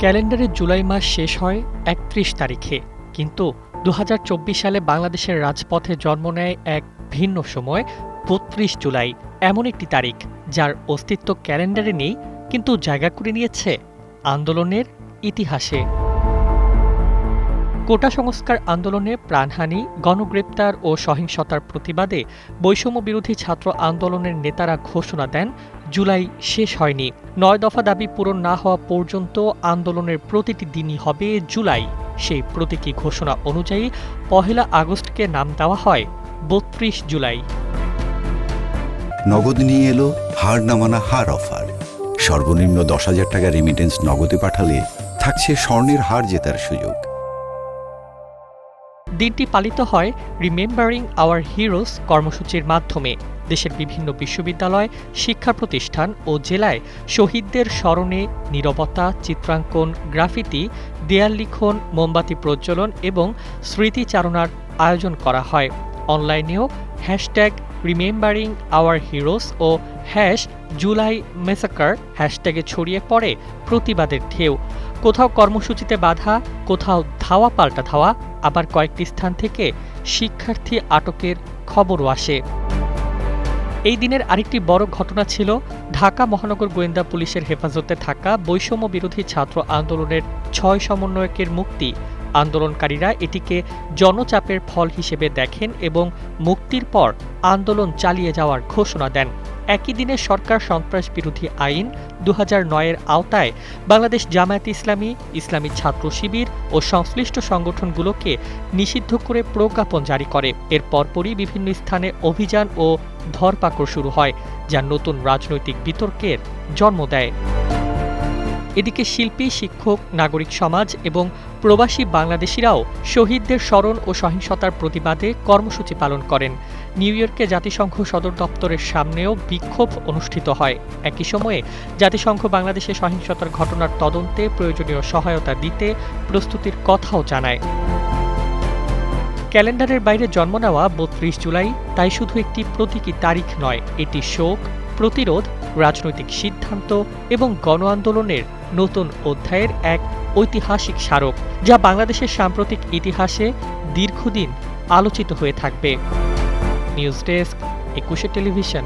ক্যালেন্ডারে জুলাই মাস শেষ হয় ৩১ তারিখে, কিন্তু ২০২৪ সালে বাংলাদেশের রাজপথে জন্ম নেয় এক ভিন্ন সময় ৩২ জুলাই। এমন একটি তারিখ যার অস্তিত্ব ক্যালেন্ডারে নেই, কিন্তু জায়গা করে নিয়েছে আন্দোলনের ইতিহাসে। কোটা সংস্কার আন্দোলনে প্রাণহানি, গণগ্রেপ্তার ও সহিংসতার প্রতিবাদে বৈষম্য বিরোধী ছাত্র আন্দোলনের নেতারা ঘোষণা দেন জুলাই শেষ হয়নি। ৯ দফা দাবি পূরণ না হওয়া পর্যন্ত আন্দোলনের প্রতিটি দিনই হবে জুলাই। সেই প্রতীকী ঘোষণা অনুযায়ী ১ আগস্টকে নাম দেওয়া হয় ৩২ জুলাই। নগদ নিয়ে এলো হার না মানা হার অফার। সর্বনিম্ন ১০,০০০ টাকা রেমিটেন্স নগদে পাঠালে থাকছে স্বর্ণের হার জেতার সুযোগ। দিনটি পালিত হয় রিমেম্বারিং আওয়ার হিরোজ কর্মসূচির মাধ্যমে। দেশের বিভিন্ন বিশ্ববিদ্যালয়, শিক্ষা প্রতিষ্ঠান ও জেলায় শহীদদের স্মরণে নীরবতা, চিত্রাঙ্কন, গ্রাফিতি, দেয়াল লিখন, মোমবাতি প্রজ্বলন এবং স্মৃতিচারণার আয়োজন করা হয়। অনলাইনেও হ্যাশট্যাগ রিমেম্বারিং আওয়ার হিরোজ ও জুলাই মেসাকার হ্যাশট্যাগে ছড়িয়ে পড়ে প্রতিবাদের ঢেউ। কোথাও কর্মসূচিতে বাধা, কোথাও ধাওয়া পাল্টা ধাওয়া, আবার কয়েকটি স্থান থেকে শিক্ষার্থী আটকের খবরও আসে। এই দিনের আরেকটি বড় ঘটনা ছিল ঢাকা মহানগর গোয়েন্দা পুলিশের হেফাজতে থাকা বৈষম্য বিরোধী ছাত্র আন্দোলনের ৬ সমন্বয়কের মুক্তি। আন্দোলনকারীরা এটিকে জনচাপের ফল হিসেবে দেখেন এবং মুক্তির পর আন্দোলন চালিয়ে যাওয়ার ঘোষণা দেন। একই দিনে সরকার সন্ত্রাস বিরোধী আইন ২০০৯-এর আওতায় বাংলাদেশ জামায়াতে ইসলামী, ইসলামী ছাত্র শিবির ও সংশ্লিষ্ট সংগঠনগুলোকে নিষিদ্ধ করে প্রজ্ঞাপন জারি করে। এর পরপরই বিভিন্ন স্থানে অভিযান ও ধরপাকড় শুরু হয়, যা নতুন রাজনৈতিক বিতর্কের জন্ম দেয়। এদিকে শিল্পী, শিক্ষক, নাগরিক সমাজ এবং প্রবাসী বাংলাদেশিরাও শহীদদের স্মরণ ও সহিংসতার প্রতিবাদে কর্মসূচি পালন করেন। নিউ ইয়র্কে জাতিসংঘ সদর দপ্তরের সামনেও বিক্ষোভ অনুষ্ঠিত হয়। একই সময়ে জাতিসংঘ বাংলাদেশে সহিংসতার ঘটনার তদন্তে প্রয়োজনীয় সহায়তা দিতে প্রস্তুতির কথাও জানায়। ক্যালেন্ডারের বাইরে জন্ম নেওয়া ৩২ জুলাই তাই শুধু একটি প্রতীকী তারিখ নয়, এটি শোক, প্রতিরোধ, রাজনৈতিক সিদ্ধান্ত এবং গণ আন্দোলনের নতুন অধ্যায়ের এক ঐতিহাসিক স্মারক, যা বাংলাদেশের সাম্প্রতিক ইতিহাসে দীর্ঘদিন আলোচিত হয়ে থাকবে। News desk, ২১ television.